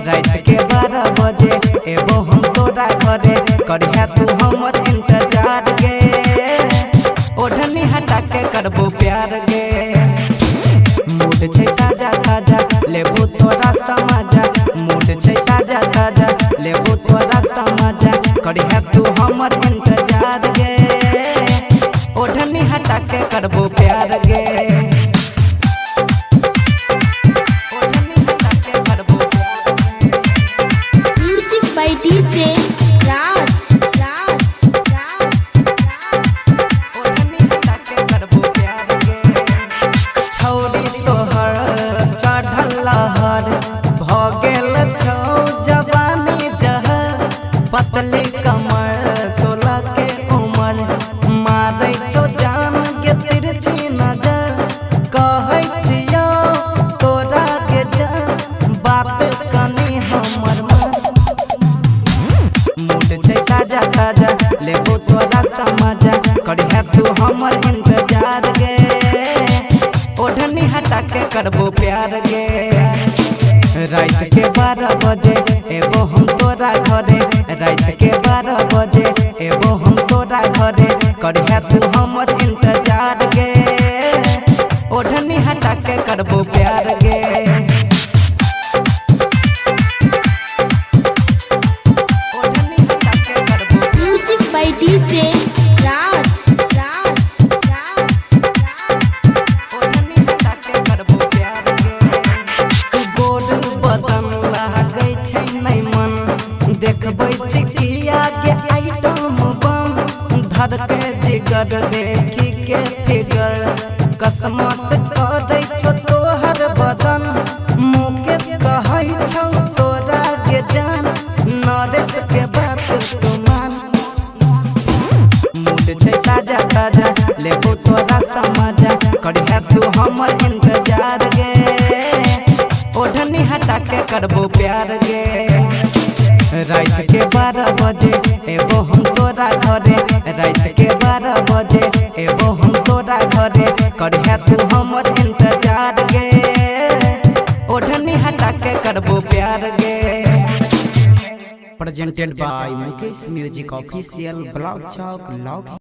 रात के 12 बजे एबो हम तोरा घरे करिया तू हमर इंतजार गे ओढ़नी हटा के करबो प्यार गे मूड छै ताजा ताजा लेबो तोरा समाजा मूड छै ताजा ताजा लेबो तोरा समाजा करिया तू हमर इंतजार गे ओढ़नी हटा के करबो प्यार गे DJ Raj छौरी तोहर चढ़ल लहर भ गेल छौ जवानी जहर पतली कमर 16 के उमर मारै छौ जान के तिरछी नजर कहै छियौ तोरा के जान बात कनी हमर मूड छै ताजा ताजा लेबो तोरा समाजा करिया तू हमर इंतजार गे ओढ़नी हटा के करबो प्यार गे रात के 12 बजे एबो हम तोरा घरे रात के 12 बजे एबो हम तोरा घरे करिया तू हमर इंतजार गे ओढ़नी हटा के करबो प्यार गे DJ Raj गोड़ बदन लागै छै नै मन देखबै चिकिया के आइटम बम धड़के जिगर देखी के फिगर कसमत करै छौ तोहर बदन मुकेश कहै छौ तोरा के जान नरेश के बात तू मान मूड छै ताजा ताजा लेबो तोरा समाजा करिया तू हमर इंतजार गे ओढ़नी हटा के करबो प्यार गे रात के 12 बजे एबो हम तोरा घरे रात के 12 बजे एबो हम तोरा घरे करिया तू हमर इंतजार गे ओढ़नी हटा के करबो प्यार गे presented by Mukesh Music Official Blog Chowk Log